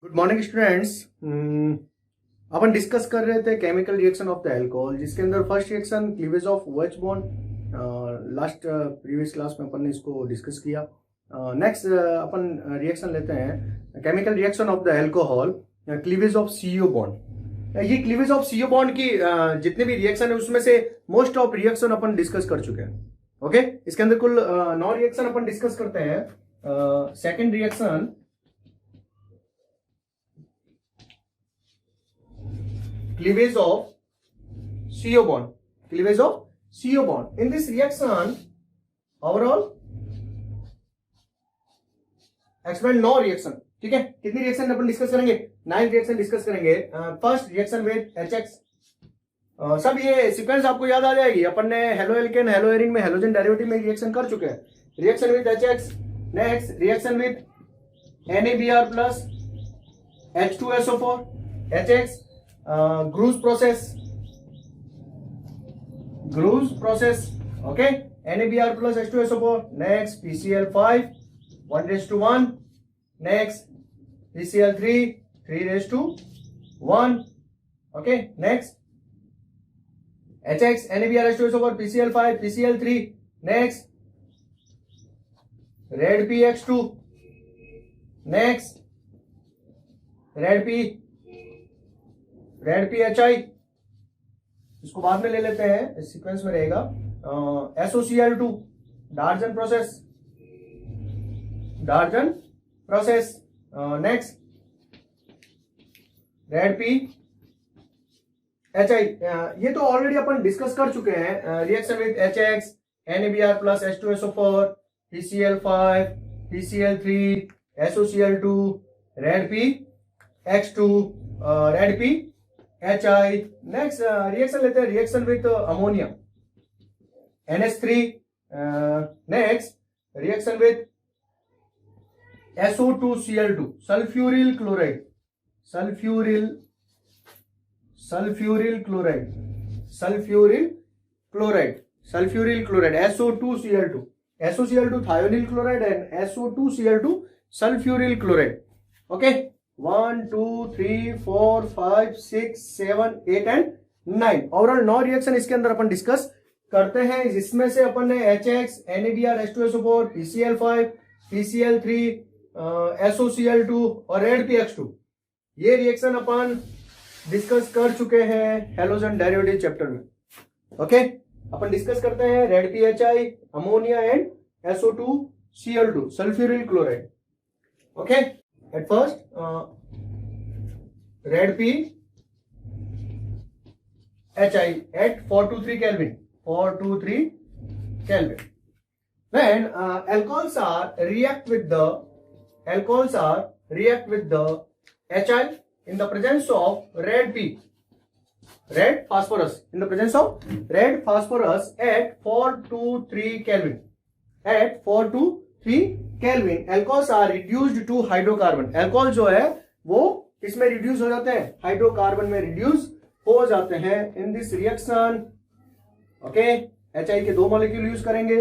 Good morning students. अपन discuss कर रहे थे chemical reaction of the alcohol, जिसके अंदर first reaction cleavage of OH bond. Last previous class में अपन ने इसको डिस्कस किया। नेक्स्ट अपन रिएक्शन लेते हैं chemical reaction of the alcohol cleavage of CO bond. ये क्लीवेज ऑफ CO बॉन्ड की जितने भी रिएक्शन है उसमें से most of reaction upon discuss कर चुके हैं। ओके, इसके अंदर कुल 9 रिएक्शन अपन डिस्कस करते हैं। Second reaction cleavage of CO bond. Cleavage of CO bond. In this reaction, overall experiment 9 reaction. ठीक है, कितनी रिएक्शन अपन डिस्कस करेंगे? 9 रिएक्शन डिस्कस करेंगे। First reaction with HX। सब ये सीक्वेंस आपको याद आ जाएगी। अपन ने हेलो एल्केन हेलो एरिन में हेलोजन डेरिवेटिव में रिएक्शन कर चुके हैं। Reaction with HX। Next reaction with NaBr plus H2SO4 HX। Gru's process, okay. NaBr plus H2SO4. Next PCl5 1:1. Next PCl3 3:1. Okay. Next HX NaBr H2SO4 PCl5 PCl3. Next Red PX2. Next Red PHI, इसको बाद में ले लेते हैं, इस sequence में रहेगा। SOCl2 डार्जन process. Next red PHI। ये तो ऑलरेडी अपन डिस्कस कर चुके हैं। Reaction with HX NaBr plus H2SO4 PCl5 PCl3 SOCl2 red PX2 red PHI। Next reaction लेते हैं, reaction with ammonia NH3। Next reaction with SO2Cl2 sulphuryl chloride SO2Cl2 SOCl2 thionyl chloride and SO2Cl2 sulphuryl chloride. Okay, 1 2 3 4 5 6 7 8 and 9 overall 9 reaction इसके अंदर अपन discuss करते हैं, जिसमें से अपन ने HX NaBr H2SO4 PCl5 PCl3 SOCl2 और रेड PX2 ये reaction अपन discuss कर चुके हैं हेलोजन डेरिवेटिव चैप्टर में। ओके, अपन डिस्कस करते हैं red PHI ammonia and SO2Cl2 sulphuryl chloride. Okay, at first red PHI at 423 Kelvin when alcohols are react with the HI in the presence of red phosphorus at 423 Kelvin alcohols are reduced to hydrocarbon। Alcohol जो है वो इसमें reduce हो जाते हैं, hydrocarbon में reduce हो जाते हैं इन दिस रिएक्शन। ओके, HI के 2 मॉलिक्यूल यूज करेंगे।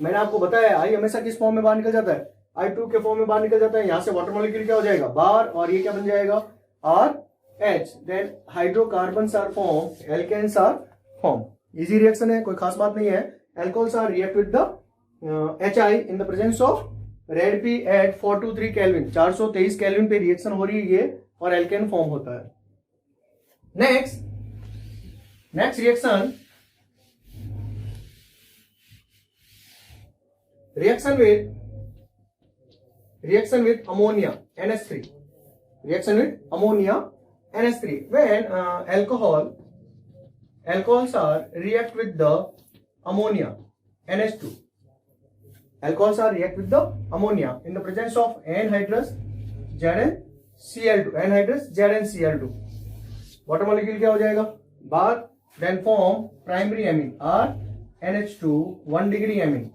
मैंने आपको बताया I हमेशा किस फॉर्म में बाहर निकल जाता है? I2 के फॉर्म में बाहर निकल जाता है। यहां से वाटर मॉलिक्यूल क्या हो जाएगा? बार, और ये क्या बन जाएगा? RH। Then hydrocarbons are form, alkanes are form. Easy reaction है, कोई खास बात नहीं है। Alcohols are react with the HI in the presence of red P at 423 kelvin 423 kelvin पे रिएक्शन हो रही है ये, और एल्केन फॉर्म होता है। Next reaction reaction with ammonia NH3 when alcohols are react with the ammonia NH2 alcohols are react with the ammonia in the presence of anhydrous ZnCl2 water molecule क्या हो जाएगा? बार, then form primary amine RNH2 1 degree amine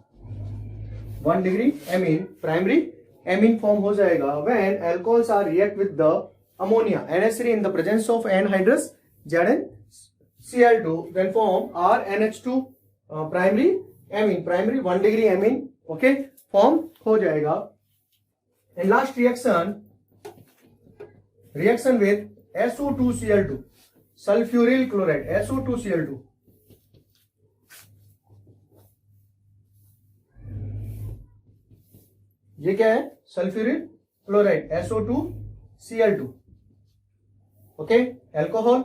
primary amine form हो जाएगा when alcohols are react with the ammonia NH3 in the presence of anhydrous ZnCl2 then form RNH2 primary 1 degree amine. Okay, form हो जाएगा। And last reaction reaction with SO2Cl2, sulfuryl chloride, SO2Cl2. ये क्या है? Sulphuryl chloride, SO2Cl2. Okay, alcohol.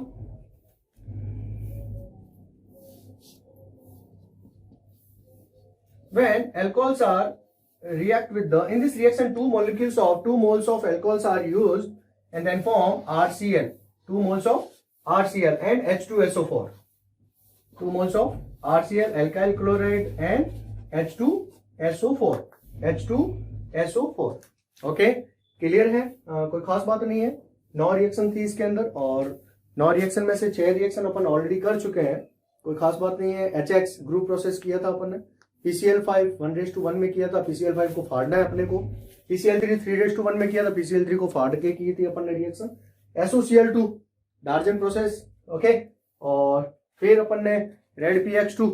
When alcohols are react with the, in this reaction 2 moles of alcohols are used and then form RCl, 2 moles of RCl and H2SO4, 2 moles of RCl, alkyl chloride and H2SO4, H2SO4. Okay, clear है? कोई खास बात नहीं है. 9 reaction थी इसके अंदर और 9 रिएक्शन में से 6 रिएक्शन अपन ऑलरेडी कर चुके हैं. कोई खास बात नहीं है. HX ग्रुप प्रोसेस किया था अपन ने, PCl5 1:1 में किया था, PCl5 को फाड़ना है अपने को. PCl3 3:1 में किया था, PCl3 को फाड़ के की थी अपन ने रिएक्शन. SOCl2 डार्जन process. ओके, और फिर अपन ने रेड PX2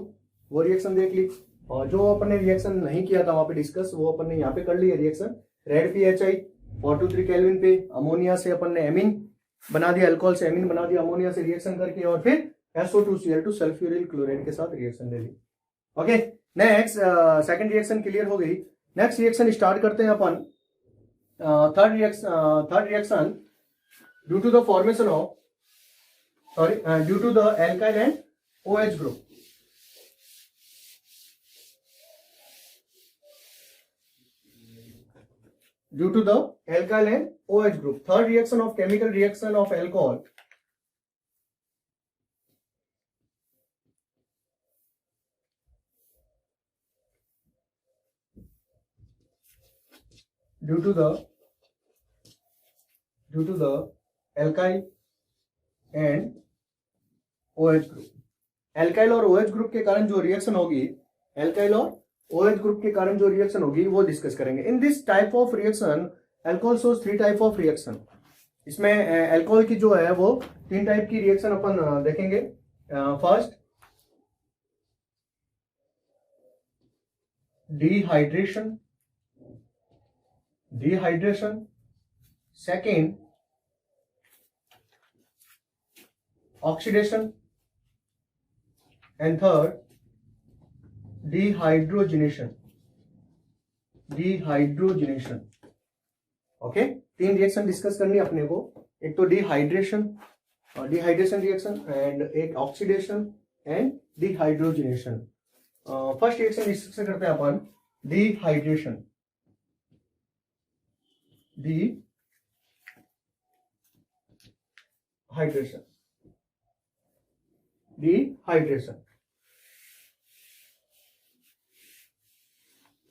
वो रिएक्शन देख ली, और जो अपन ने रिएक्शन नहीं किया था वहां पे डिस्कस, वो अपन ने यहाँ पे कर ली है रिएक्शन. रेड PHI 423 केल्विन पे अमोनिया से अपन ने एमीन बना दिया, अल्कोहल से एमीन बना दिया अमोनिया से रिएक्शन करके, और फिर SO2Cl2 सल्फ्यूरिल क्लोराइड के साथ रिएक्शन ले ली. Okay, next second reaction clear हो गई. नेक्स्ट रिएक्शन स्टार्ट करते हैं अपन. Third reaction due to the formation of due to the alkyl and OH group. Due to the alkyl and OH group. Third reaction of chemical reaction of alcohol due to the alkyl and OH group. alkyl और OH group के कारण जो reaction होगी, alkyl और OH group के कारण जो reaction होगी वो डिस्कस करेंगे. इन this type of reaction alcohol shows 3 type of reaction. इसमें अल्कोहल की जो है वो 3 टाइप की रिएक्शन अपन देखेंगे. First, dehydration. Second, oxidation. And third, dehydrogenation. Okay, 3 reaction discuss करनी है अपने को. एक तो डिहाइड्रेशन रिएक्शन, एंड एक oxidation and dehydrogenation. First reaction discuss करते हैं अपन dehydration.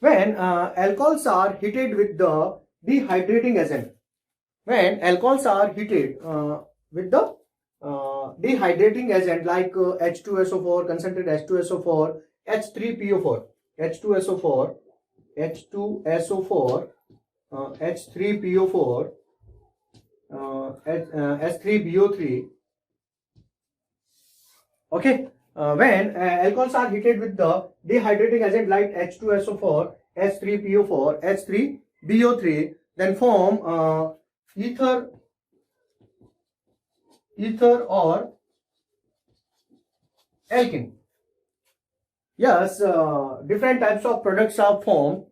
When alcohols are heated with the dehydrating agent, when alcohols are heated with the dehydrating agent like H2SO4, concentrated H2SO4, H3PO4, H3PO4, H3BO3. Okay. When alcohols are heated with the dehydrating agent like H2SO4, H3PO4, H3BO3, then form ether or alkene. Yes, different types of products are formed.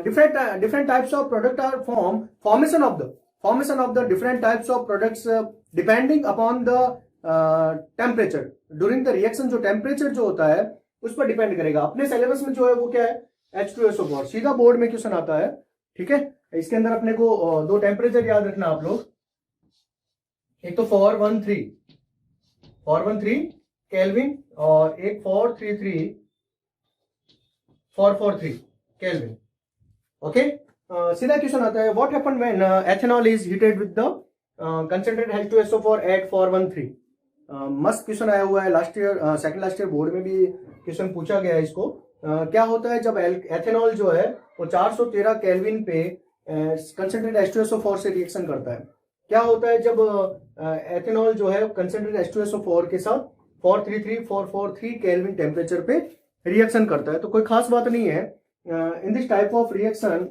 Different types of product are formed. Formation of the different types of products depending upon the temperature during the reaction. जो temperature जो होता है उस पर depend करेगा. अपने syllabus में जो है वो क्या है? H2SO4. सीधा बोर्ड में क्वेश्चन आता है. ठीक है, इसके अंदर अपने को 2 टेम्परेचर याद रखना आप लोग. एक तो 413 केल्विन और एक 443 केल्विन. ओके, सीधा क्वेश्चन आता है. What happen when ethanol is heated with the concentrated H2SO4 at 413. मस्त क्वेश्चन आया हुआ है last year, second last year board में भी क्वेश्चन पूछा गया है इसको. क्या होता है जब एथेनॉल जो है वो 413 केल्विन पे कंसंट्रेटेड H2SO4 से रिएक्शन करता है. क्या होता है जब एथेनॉल जो है कंसंट्रेटेड H2SO4 के साथ 443 केल्विन टेम्परेचर पे रिएक्शन करता है. तो कोई खास बात नहीं है. In this type of reaction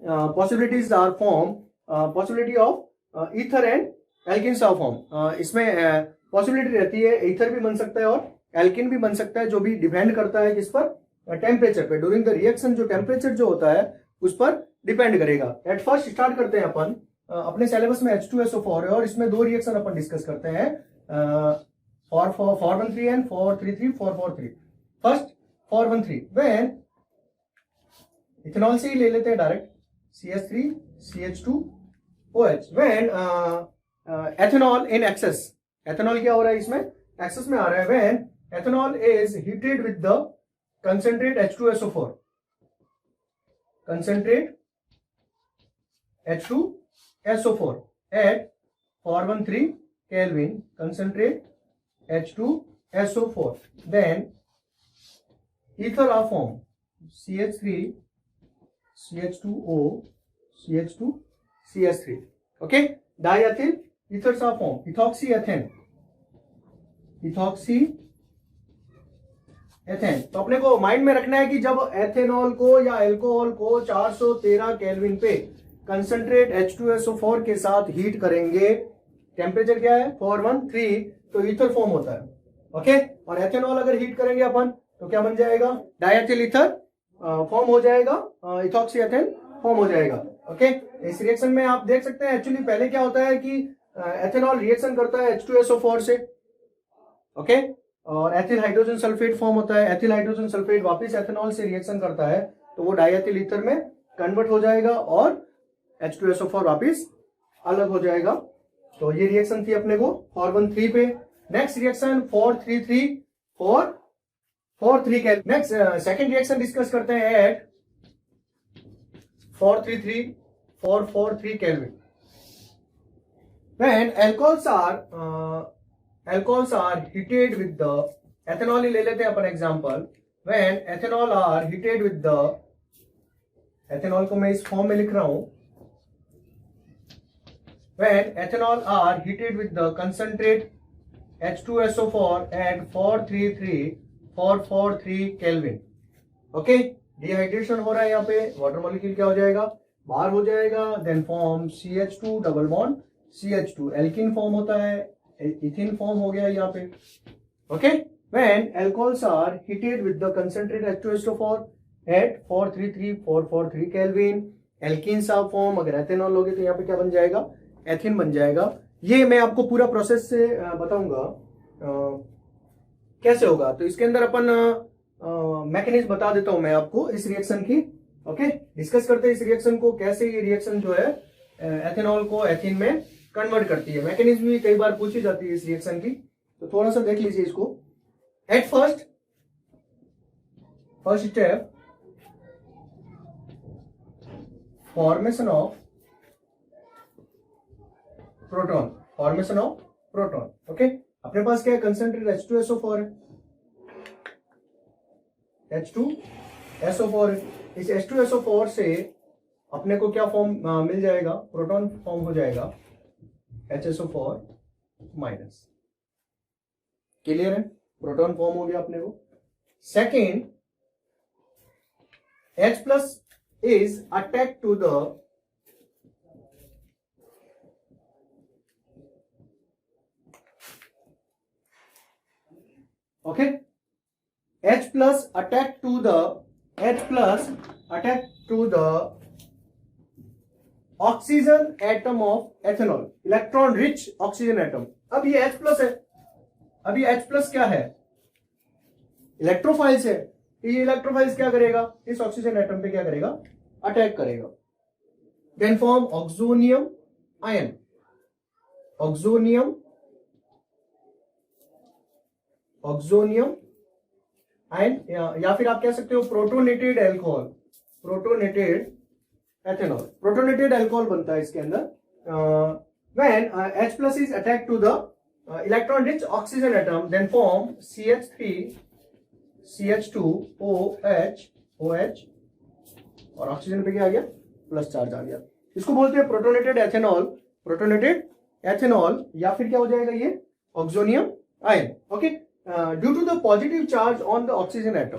possibilities are form. Possibility of ether and alkene सा फॉर्म। इसमें पॉसिबिलिटी रहती है ईथर भी बन सकता है और एल्किन भी बन सकता है, जो भी डिपेंड करता है किस पर, टेम्परेचर पे। ड्यूरिंग द रिएक्शन जो टेम्परेचर जो होता है उस पर डिपेंड करेगा। एट फर्स्ट स्टार्ट करते हैं अपन, अपने सिलेबस में H2SO4 है और इसमें दो रिएक्शन अपन डिस्कस करते हैं, 413 एंड 433 443। फर्स्ट 413 व्हेन इथेनॉल से ही ले लेते हैं direct, CH3 CH2OH। When ethanol in excess, ethanol क्या हो रहा है इसमें, एक्सेस में आ रहा है। When ethanol is heated with the concentrate H2SO4, concentrate H2SO4 at 413 Kelvin, concentrate H2SO4, then ether are formed, CH3 CH2O CH2 CH3, okay, diethyl ethers are formed, ethoxyethane ethane. तो अपने को माइंड में रखना है कि जब एथेनॉल को या अल्कोहल को 413 केल्विन पे कंसंट्रेट H2SO4 के साथ हीट करेंगे, टेम्परेचर क्या है 413, तो ईथर फॉर्म होता है, ओके। और एथेनॉल अगर हीट करेंगे अपन तो क्या बन जाएगा, डायथिल ईथर फॉर्म हो जाएगा, इथॉक्सीएथेन फॉर्म हो जाएगा, ओके। इस रिएक्शन में आप देख सकते हैं एक्चुअली पहले क्या होता है कि एथेनॉल रिएक्शन करता है H2SO4 से, ओके, और एथिल हाइड्रोजन सल्फेट फॉर्म होता है। एथिल हाइड्रोजन सल्फेट वापस एथेनॉल से रिएक्शन करता है तो वो डायथिल ईथर में कन्वर्ट हो जाएगा और H2SO4 वापस अलग हो जाएगा। तो ये रिएक्शन थी अपने को 413 पे। नेक्स्ट रिएक्शन 433 443 के नेक्स्ट सेकंड रिएक्शन डिस्कस करते हैं at 433 443 kelvin. When alcohols are heated with the ethanol ही ले लेते हैं अपन example. when ethanol are heated with the ethanol को मैं इस फॉर्म में लिख रहा हूं, when ethanol are heated with the concentrate H2SO4 at 433 Kelvin, okay. Dehydration हो रहा है यहाँ पे, वाटर मॉलिक्यूल क्या हो जाएगा, बाहर हो जाएगा, then form CH2 double bond CH2, alkene form होता है, इथिन फॉर्म हो गया यहाँ पे, okay. When alcohols are heated with the concentrate H2SO4 at 433 443 kelvin, alkenes are form. अगर एथेनॉल लोगे तो यहाँ पे क्या बन जाएगा, एथिन बन जाएगा। ये मैं आपको पूरा प्रोसेस से बताऊंगा कैसे होगा। तो इसके अंदर अपन मैकेनिज्म बता देता हूं मैं आपको इस रिएक्शन की, ओके। डिस्कस करते हैं इस रिएक्शन को, कैसे ये रिएक्शन जो है एथेनॉल को एथिन में कन्वर्ट करती है। मैकेनिज्म भी कई बार पूछी जाती है इस रिएक्शन की, तो थोड़ा सा देख लीजिए इसको। At first step formation of proton, okay. अपने पास क्या है, कंसंट्रेट H2SO4 है, H2SO4 है। इस H2SO4 से अपने को क्या फॉर्म मिल जाएगा, प्रोटॉन फॉर्म हो जाएगा, HSO4 माइनस। क्लियर है, प्रोटॉन फॉर्म हो गया अपने को। Second, H plus is attach to the okay, H plus attached to the oxygen atom of ethanol, electron rich oxygen atom. अब ये H प्लस है, अब ये H प्लस क्या है, इलेक्ट्रोफाइल्स है। ये इलेक्ट्रोफाइल्स क्या करेगा, इस ऑक्सीजन एटम पे क्या करेगा, अटैक करेगा। Then form oxonium ion, oxonium ion, या फिर आप कह सकते हो protonated alcohol, protonated ethanol, protonated alcohol बनता है इसके अंदर। When H plus is attacked to the electron rich oxygen atom, then form CH3 CH2OH और ऑक्सीजन पे क्या आ गया, प्लस चार्ज आ गया। इसको बोलते हैं प्रोटोनेटेड एथेनॉल, या फिर क्या हो जाएगा ये oxonium ion, okay. Due to the positive charge on the oxygen atom,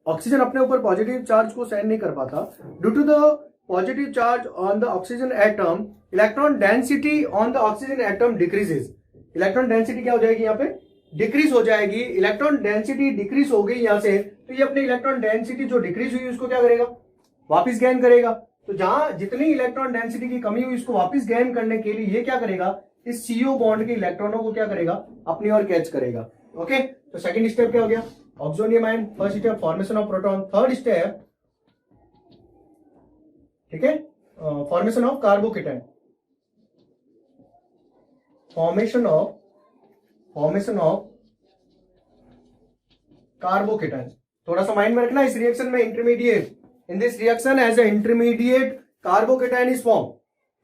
oxygen अपने ऊपर पॉजिटिव चार्ज को सहन नहीं कर पाता। Due to the positive charge on the oxygen atom, electron density on the oxygen atom decreases. Electron density क्या हो जाएगी यहाँ पे, डिक्रीज हो जाएगी। इलेक्ट्रॉन डेंसिटी डिक्रीज हो गई यहाँ से, तो ये अपनी इलेक्ट्रॉन डेंसिटी जो डिक्रीज हुई उसको क्या करेगा, वापस गेन करेगा। तो जहां जितनी इलेक्ट्रॉन डेंसिटी की कमी हुई उसको वापस गेन करने के लिए ये क्या करेगा, इस CO बॉन्ड के इलेक्ट्रॉनों को क्या करेगा, अपनी ओर कैच करेगा। ओके, तो सेकंड स्टेप क्या हो गया, oxonium ion. First step formation of proton. Third step, ठीक है, formation of carbocation. Formation of carbocation. थोड़ा सा माइंड में रखना, इस रिएक्शन में intermediate, in this reaction as a intermediate carbocation is form.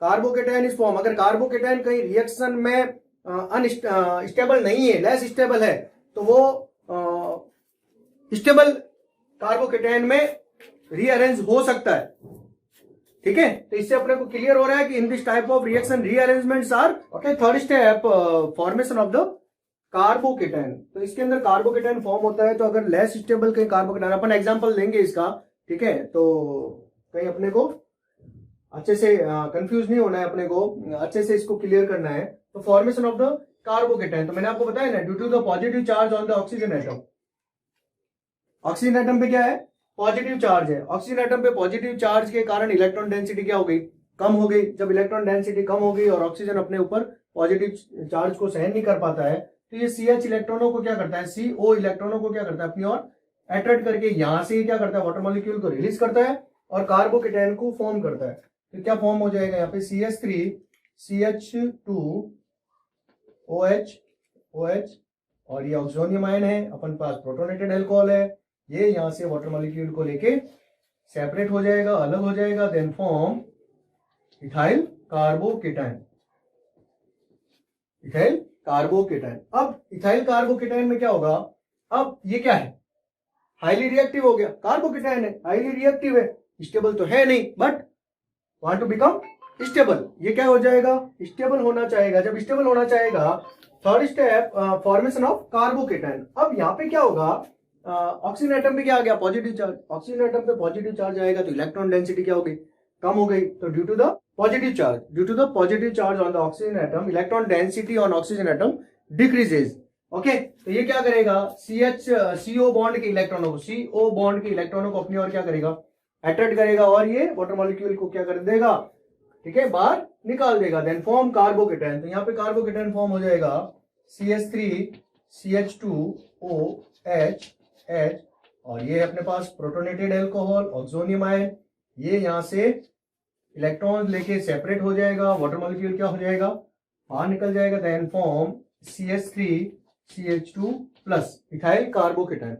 Carbocation is form. अगर कार्बोकेटायन कहीं रिएक्शन में अनस्टेबल नहीं है, लेस स्टेबल है, तो वो स्टेबल कार्बोकेटायन में रीअरेंज हो सकता है। ठीक है, तो इससे अपने को क्लियर हो रहा है कि in this type of reaction rearrangements are okay. Third step formation of the carbocation. तो इसके अंदर कार्बोकेटायन फॉर्म होता है, तो अगर लेस स्टेबल कहीं कार्बोकेटायन, अपन एग्जांपल लेंगे इसका, ठीक है, तो कहीं अपने को अच्छे से कंफ्यूज नहीं होना है, अपने को अच्छे से इसको क्लियर करना है। तो फॉर्मेशन ऑफ द कार्बोकेटायन, तो मैंने आपको बताया ना, due to the positive charge on the oxygen atom. Oxygen atom पे क्या है, पॉजिटिव चार्ज है। ऑक्सीजन एटम पे पॉजिटिव चार्ज के कारण इलेक्ट्रॉन डेंसिटी क्या हो गई, कम हो गई। जब इलेक्ट्रॉन डेंसिटी कम हो गई और ऑक्सीजन अपने ऊपर पॉजिटिव चार्ज को सहन नहीं कर पाता है, तो ये CH इलेक्ट्रॉनों को क्या करता है, CO इलेक्ट्रॉनों को क्या करता है, अपनी ओर अट्रैक्ट करके यहां से क्या करता है, वाटर मॉलिक्यूल को रिलीज करता है और कार्बोकेटायन को फॉर्म करता है। तो क्या फॉर्म हो जाएगा यहाँ पे, CH3 CH2 OH और ये ऑक्सोनियम आयन है, अपन पास प्रोटोनेटेड अल्कोहल है, ये यहां से वाटर मॉलिक्यूल को लेके सेपरेट हो जाएगा, अलग हो जाएगा, then form ethyl carbocation. Ethyl carbocation. अब इथाइल कार्बोकेटायन में क्या होगा, अब ये क्या है, हाईली रिएक्टिव हो गया। कार्बोकेटायन है, हाईली रिएक्टिव है, स्टेबल तो है नहीं, but want to become stable. ये क्या हो जाएगा, स्टेबल होना चाहेगा। जब स्टेबल होना चाहेगा, third step formation of carbocation. अब यहाँ पे क्या होगा, ऑक्सीजन एटम पे क्या आ गया, पॉजिटिव चार्ज। ऑक्सीजन एटम पे पॉजिटिव चार्ज आएगा तो इलेक्ट्रॉन डेंसिटी क्या हो गई, कम हो गई। तो due to the positive charge on the oxygen atom, electron density on oxygen atom decreases. Okay, तो ये क्या करेगा, CO बॉन्ड के इलेक्ट्रॉनों को, CO बॉन्ड के इलेक्ट्रॉनों को अपनी ओर क्या करेगा, अट्रैक्ट करेगा और ये वाटर मॉलिक्यूल को क्या कर देगा, ठीक है, बाहर निकाल देगा। Then form carbocation. तो यहाँ पे कार्बोकेटायन फॉर्म हो जाएगा CH3 CH2 OH और ये अपने पास प्रोटोनेटेड अल्कोहल ऑक्सोनियम आयन, ये यहां से इलेक्ट्रॉन लेके सेपरेट हो जाएगा, वाटर मॉलिक्यूल क्या हो जाएगा, बाहर निकल जाएगा। Then form CH3 CH2 plus ethyl carbocation.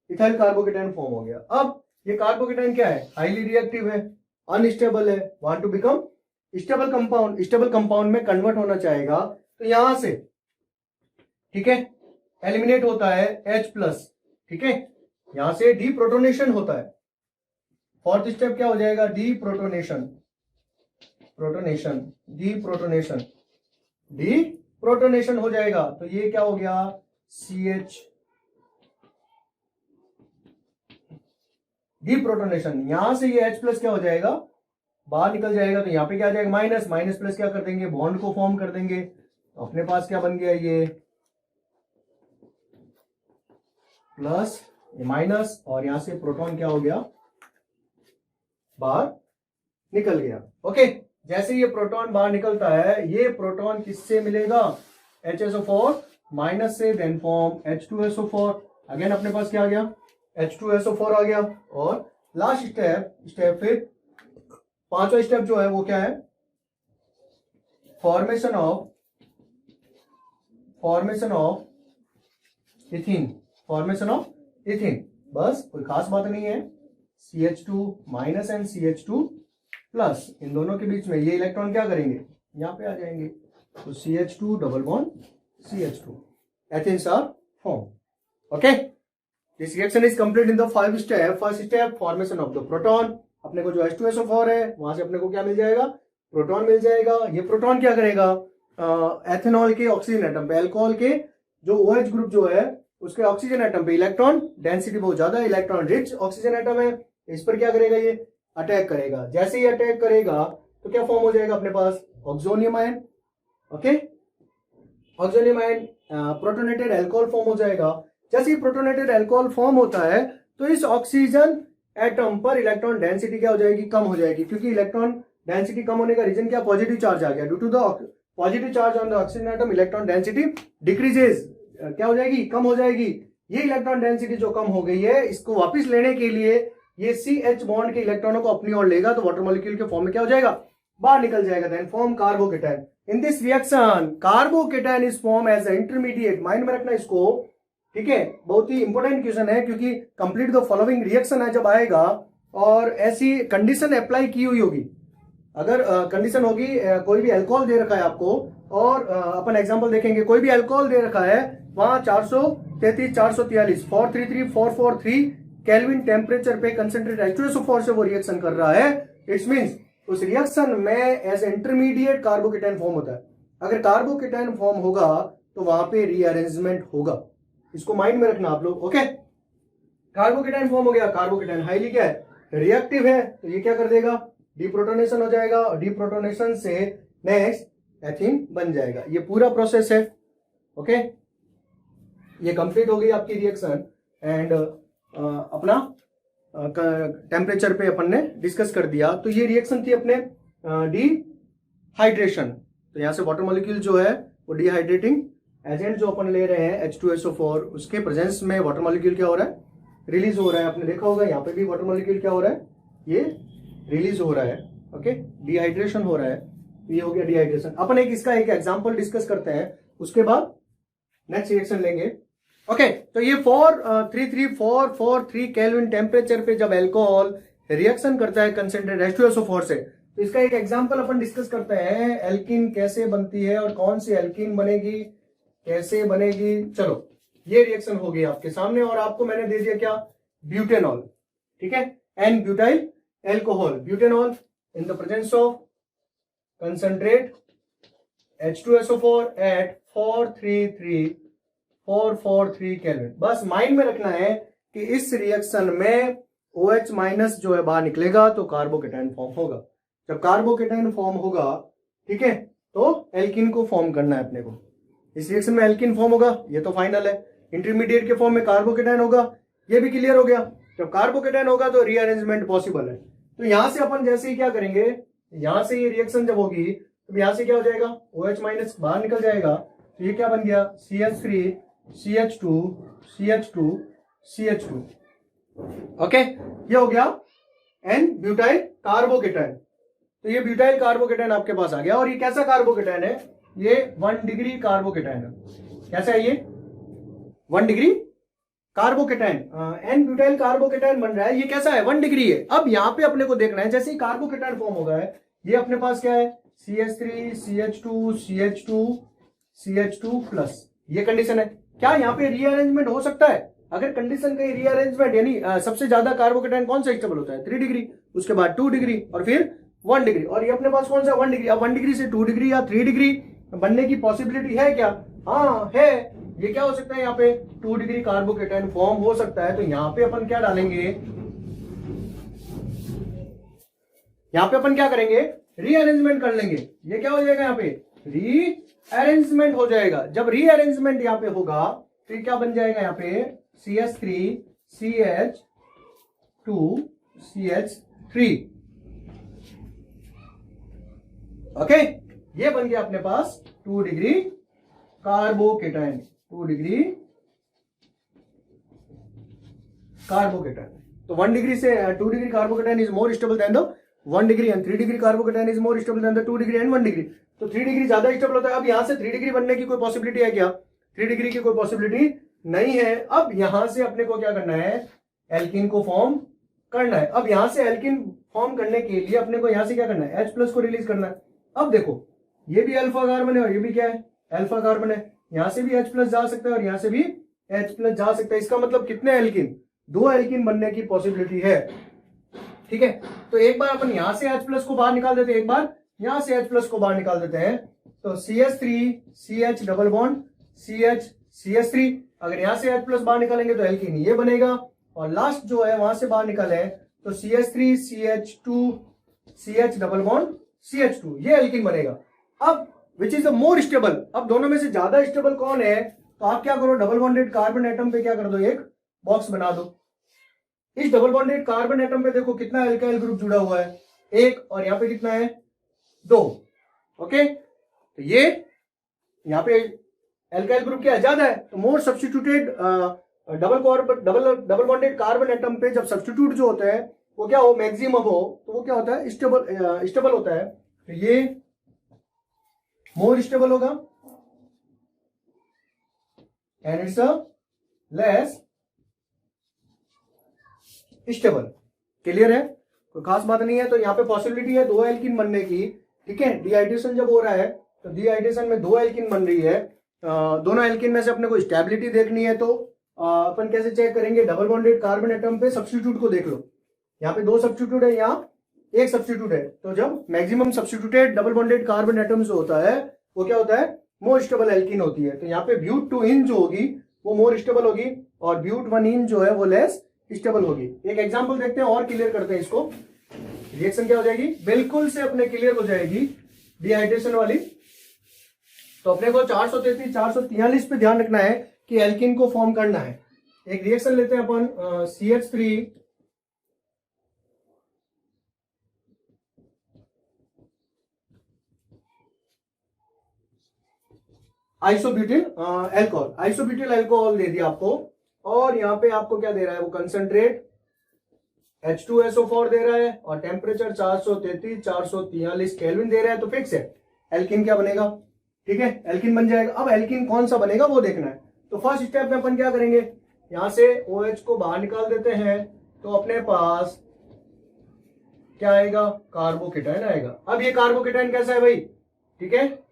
Ethyl carbocation form हो गया। अब ये कार्बोकेटायन क्या है, हाईली रिएक्टिव है, अनस्टेबल है, want to become stable compound. Stable compound में कन्वर्ट होना चाहेगा, तो यहां से ठीक है एलिमिनेट होता है H+, ठीक है, यहां से डीप्रोटोनेशन होता है। फोर्थ स्टेप क्या हो जाएगा, डीप्रोटोनेशन हो जाएगा। तो ये क्या हो गया, CH डीप्रोटोनेशन। यहां से ये H+ क्या हो जाएगा, बाहर निकल जाएगा। तो यहां पे क्या आ जाएगा, माइनस प्लस क्या कर देंगे, बॉन्ड को फॉर्म कर देंगे। तो अपने पास क्या बन गया, ये प्लस माइनस और यहां से प्रोटॉन क्या हो गया, बाहर निकल गया। ओके, जैसे ये प्रोटॉन बाहर निकलता है, ये प्रोटॉन किससे मिलेगा, HSO4 माइनस से, देन फॉर्म H2SO4। अगेन अपने पास क्या आ गया, H2SO4 आ गया। और लास्ट स्टेप फिर पांचवा स्टेप जो है वो क्या है, फॉर्मेशन ऑफ इथीन। बस कोई खास बात नहीं है, CH2 minus and CH2 plus, इन दोनों के बीच में ये इलेक्ट्रॉन क्या करेंगे, यहां पे आ जाएंगे। तो CH2 double bond CH2, ethenes are form. Okay, this reaction is complete in the 5 step. First step formation of the proton. अपने को जो H2SO4 है वहां से अपने को क्या मिल जाएगा, प्रोटॉन मिल जाएगा। ये प्रोटॉन क्या करेगा, एथेनॉल के ऑक्सीजन एटम पे, अल्कोहल के जो OH ग्रुप जो है उसके ऑक्सीजन एटम पे इलेक्ट्रॉन डेंसिटी बहुत ज्यादा है, इलेक्ट्रॉन रिच ऑक्सीजन एटम है, इस पर क्या करेगा, ये अटैक करेगा। जैसे ही अटैक करेगा तो क्या फॉर्म हो जाएगा अपने पास, oxonium ion. Okay, oxonium ion protonated alcohol form हो जाएगा। जैसे ही प्रोटोनेटेड अल्कोहल फॉर्म होता है तो इस ऑक्सीजन एटम पर इलेक्ट्रॉन डेंसिटी क्या हो जाएगी, कम हो जाएगी, क्योंकि इलेक्ट्रॉन डेंसिटी कम होने का रीजन क्या, पॉजिटिव चार्ज आ गया। Due to the positive charge on the oxygen atom electron density decreases, क्या हो जाएगी, कम हो जाएगी। ये इलेक्ट्रॉन डेंसिटी जो कम हो गई है, इसको वापस लेने के लिए ये CH बॉन्ड के इलेक्ट्रॉनों को अपनी ओर लेगा तो वाटर मॉलिक्यूल के फॉर्म में क्या हो जाएगा, बाहर निकल जाएगा। Then form carbocation. In this reaction carbocation is form as intermediate, mind में रखना इसको, ठीक है, बहुत ही इंपॉर्टेंट क्वेश्चन है, क्योंकि कंप्लीट द फॉलोइंग रिएक्शन है जब आएगा और ऐसी कंडीशन अप्लाई की हुई होगी, अगर कंडीशन होगी कोई भी अल्कोहल दे रखा है आपको और अपन एग्जांपल देखेंगे, कोई भी अल्कोहल दे रखा है, वहां 433 443 433 443 केल्विन टेम्परेचर पे कंसेंट्रेट H2SO4 से वो रिएक्शन कर रहा है। इट्स मींस उस रिएक्शन में एज इंटरमीडिएट कार्बोकेटायन फॉर्म होता है। अगर कार्बोकेटायन फॉर्म होगा तो वहां पे रीअरेंजमेंट होगा, इसको माइंड में रखना आप लोग। ओके, कार्बोकेटायन फॉर्म हो गया, कार्बोकेटायन हाईली क्या है, रिएक्टिव है, तो ये क्या कर देगा, डीप्रोटोनेशन हो जाएगा और डीप्रोटोनेशन से नेक्स्ट एथीन बन जाएगा। ये पूरा प्रोसेस है। ओके, ये कंप्लीट हो गई आपकी रिएक्शन एंड अपना टेम्परेचर पे अपन ने डिस्कस कर दिया। तो ये रिएक्शन थी अपने डिहाइड्रेशन। तो यहां से वाटर मॉलिक्यूल जो है वो डिहाइड्रेटिंग एजेंट जो अपन ले रहे हैं H2SO4, उसके प्रेजेंस में वाटर मॉलिक्यूल क्या हो रहा है, रिलीज हो रहा है। आपने देखा होगा यहाँ पे भी वाटर मॉलिक्यूल क्या हो रहा है, ये रिलीज हो रहा है। ओके, डिहाइड्रेशन हो रहा है, ये हो गया डिहाइड्रेशन। अपन इसका एक एग्जांपल डिस्कस करते हैं, उसके बाद नेक्स्ट रिएक्शन लेंगे। ओके, तो ये 433 केल्विन टेम्परेचर पे जब अल्कोहल रिएक्शन करता है कंसेंट्रेट H2SO4 से, तो इसका एक एग्जांपल अपन डिस्कस करते हैं, एल्कीन कैसे बनती है और कौन सी एल्कीन बनेगी, कैसे बनेगी। चलो, ये रिएक्शन होगी आपके सामने और आपको मैंने दे दिया क्या, ब्यूटेनॉल, ठीक है, n butyl alcohol, butanol in the presence of concentrate H2SO4 at 433 kelvin. बस माइंड में रखना है कि इस रिएक्शन में OH माइनस जो है बाहर निकलेगा तो कार्बोकेटायन फॉर्म होगा। जब कार्बोकेटायन फॉर्म होगा, ठीक है, तो एल्कीन को फॉर्म करना है अपने को। इस रिएक्शन में एल्कीन फॉर्म होगा, ये तो फाइनल है। इंटरमीडिएट के फॉर्म में कार्बोकेटायन होगा, ये भी क्लियर हो गया। जब कार्बोकेटायन होगा तो रीअरेंजमेंट पॉसिबल है। तो यहां से अपन जैसे ही क्या करेंगे, यहां से ये रिएक्शन जब होगी तो यहां से क्या हो जाएगा, OH माइनस बाहर निकल जाएगा, तो ये क्या बन गया, CH3 CH2 CH2 CH2। Okay, ये हो गया एन ब्यूटाइल कार्बोकेटायन। तो ये ब्यूटाइल कार्बोकेटायन आपके पास आ गया। और ये कैसा कार्बोकेटायन है, ये 1 डिग्री कार्बोकेटायन है। कैसा है ये, 1 degree carbocation, n butyl carbocation बन रहा है। ये कैसा है, 1 डिग्री है। अब यहाँ पे अपने को देखना है, जैसे ही कार्बोकेटायन फॉर्म हो गया है, ये अपने पास क्या है, CH3 CH2 CH2 CH2 plus, ये कंडीशन है। क्या यहाँ पे रीअरेंजमेंट हो सकता है, अगर कंडीशन कहीं रीअरेंजमेंट, यानी सबसे ज्यादा कार्बोकेटायन कौन सा स्टेबल होता है, 3 डिग्री, उसके बाद 2 डिग्री और फिर 1 डिग्री, और ये अपने पास कौन सा 1 डिग्री। अब 1 डिग्री से 2 डिग्री या 3 डिग्री बनने की पॉसिबिलिटी है क्या, हाँ है। ये क्या हो सकता है, यहाँ पे 2 डिग्री कार्बोकेटायन फॉर्म हो सकता है। तो यहाँ पे अपन क्या डालेंगे, यहाँ पे अपन क्या करेंगे, रीअरेंजमेंट कर लेंगे। ये क्या हो जाएगा, यहाँ पे रीअरेंजमेंट हो जाएगा। जब रीअरेंजमेंट यहाँ पे होगा तो क्या बन जाएगा, यहाँ पे CH3 CH2 CH3। ओके, ये बन गया अपने पास 2 डिग्री कार्बोकेटायन, 2 डिग्री कार्बोकेटायन। तो 1 डिग्री से 2 degree carbocation is more stable then the 1 degree and 3 degree carbocation is more stable then the 2 degree and 1 degree. तो 3 डिग्री ज्यादा स्टेबल होता है। अब यहां से 3 डिग्री बनने की कोई पॉसिबिलिटी है क्या, 3 डिग्री की कोई पॉसिबिलिटी नहीं है। अब यहां से अपने को क्या करना है, एल्कीन को फॉर्म करना है। अब यहां से एल्कीन फॉर्म करने के लिए अपने को यहां से क्या करना है, H प्लस को रिलीज करना है। अब देखो, ये भी अल्फा कार्बन है और ये भी क्या है, अल्फा कार्बन है। यहां से भी H प्लस जा सकता है और यहां से भी H प्लस जा सकता है। इसका मतलब कितने एल्कीन, 2 एल्कीन बनने की पॉसिबिलिटी है, ठीक है। तो एक बार अपन यहां से H प्लस को बाहर निकाल देते हैं, एक बार यहां से H प्लस को बाहर निकाल देते हैं। तो CH3 CH double bond CH CH3, अगर यहां से H प्लस बाहर निकालेंगे तो एल्कीन ये बनेगा। और लास्ट जो है वहां से बाहर निकाले तो तो CH3 CH2 CH double bond CH2, ये एल्कीन बनेगा। अब which is the more stable, अब दोनों में से ज्यादा स्टेबल कौन है, तो आप क्या करो, डबल बॉन्डेड कार्बन एटम पे क्या कर दो, एक बॉक्स बना दो। इस डबल बॉन्डेड कार्बन एटम पे देखो कितना एल्काइल ग्रुप जुड़ा हुआ है, एक, और यहाँ पे कितना है, 2। ओके, तो ये यहाँ पे एल्काइल ग्रुप क्या ज्यादा है, तो मोर substituted double bonded carbon atom पे जब सब्स्टिट्यूट जो होता है वो क्या हो, मैक्सिमम हो, तो वो क्या होता है, स्टेबल होता है। तो ये मोर स्टेबल होगा and it's less stable. Clear है, कोई खास बात नहीं है। तो यहाँ पे पॉसिबिलिटी है 2 एल्कीन बनने की, ठीक है। डिहाइड्रेशन जब हो रहा है तो डिहाइड्रेशन में 2 एल्कीन बन रही है, दोनों एल्कीन में से अपने को स्टेबिलिटी देखनी है, तो अपन कैसे चेक करेंगे, डबल बॉन्डेड कार्बन एटम पे सब्स्टिट्यूट को देख लो। यहाँ पे 2 सब्स्टिट्यूट है, यहाँ 1 सब्स्टिट्यूट है, तो जब maximum substituted double bonded carbon atom जो होता है वो क्या होता है, मोर स्टेबल एल्कीन होती है। तो यहाँ पे ब्यूट 2 इन जो होगी वो मोर स्टेबल होगी और ब्यूट 1 इन जो है वो लेस स्टेबल होगी। एक एग्जांपल देखते हैं और क्लियर करते हैं इसको। रिएक्शन क्या हो जाएगी, बिल्कुल से अपने क्लियर हो जाएगी डिहाइड्रेशन वाली। तो अपने को 433 443 पे ध्यान रखना है कि एल्कीन को फॉर्म करना है। एक रिएक्शन लेते हैं अपन, CH3 isobutyl alcohol, isobutyl alcohol दे दिया आपको, और यहाँ पे आपको क्या दे रहा है, वो कंसंट्रेट H2SO4 दे रहा है और टेम्परेचर 433 443 केल्विन दे रहा है। तो फिक्स है एल्कीन क्या बनेगा, ठीक है, एल्कीन बन जाएगा। अब एल्कीन कौन सा बनेगा वो देखना है। तो फर्स्ट स्टेप में अपन क्या करेंगे, यहां से OH को बाहर निकाल देते हैं, तो अपने पास क्या आएगा, कार्बोकेटाइन आएगा। अब ये कार्बोकेटाइन कैसा है भाई, ठीक है,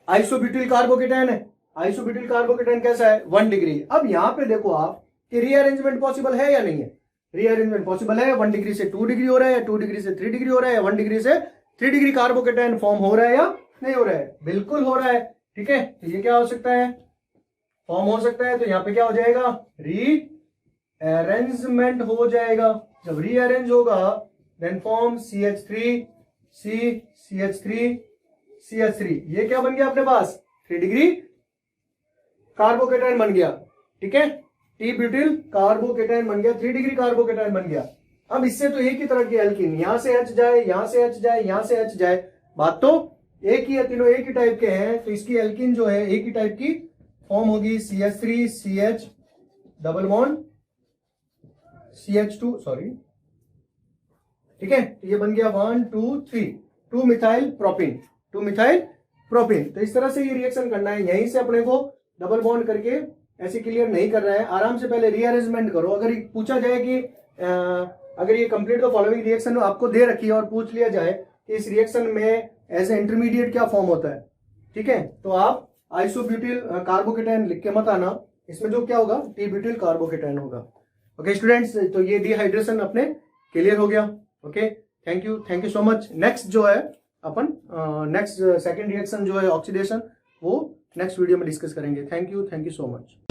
आइसोब्यूटिल कार्बोकेटाइन है। आइसोब्यूटिल कार्बोकेटाइन कैसा है, 1 डिग्री। अब यहां पे देखो आप कि रीअरेंजमेंट पॉसिबल है या नहीं है, रीअरेंजमेंट पॉसिबल है। 1 डिग्री से 2 डिग्री हो रहा है, 2 डिग्री से 3 डिग्री हो रहा है, 1 डिग्री से 3 डिग्री कार्बोकेटाइन फॉर्म हो रहा है या नहीं हो रहा है, बिल्कुल हो रहा है, ठीक है। तो ये क्या हो सकता है, फॉर्म हो सकता है। तो यहाँ पे क्या हो जाएगा, रीअरेंजमेंट हो जाएगा। जब रीअरेंज होगा then form CH3 CH3 CH3, ये क्या बन गया अपने पास, 3 डिग्री कार्बोकेटाइन बन गया, ठीक है। टी ब्यूटिल कार्बोकेटाइन बन गया, 3 डिग्री कार्बोकेटाइन बन गया। अब इससे तो एक ही तरह की एल्कीन, यहां से H जाए, यहां से H जाए, यहां से H जाए, बात तो एक ही है, तीनों एक ही टाइप के हैं। तो इसकी एल्कीन जो है एक ही टाइप की फॉर्म होगी, CH3 CH double bond CH2, sorry, ठीक है। तो ये बन गया 1 2 3 2 मिथाइल प्रोपिन, 2 मिथाइल प्रोपिन। तो इस तरह से ये रिएक्शन करना है, यहीं से अपने को डबल बॉन्ड करके ऐसे क्लियर नहीं कर रहा है, आराम से पहले रीअरेंजमेंट करो। अगर पूछा जाए कि अगर ये कंप्लीट द फॉलोइंग रिएक्शन आपको दे रखी है और पूछ लिया जाए कि इस रिएक्शन में एज ए इंटरमीडिएट क्या फॉर्म होता है, ठीक है, तो आप आइसोब्यूटिल कार्बोकेटाइन लिख के मत आना, इसमें जो क्या होगा, टी ब्यूटिल कार्बोकेटाइन होगा। ओके स्टूडेंट्स, तो ये डिहाइड्रेशन अपने क्लियर हो गया। Okay, thank you so much. Next जो है अपन नेक्स्ट सेकंड रिएक्शन जो है ऑक्सीडेशन, वो नेक्स्ट वीडियो में डिस्कस करेंगे। Thank you so much.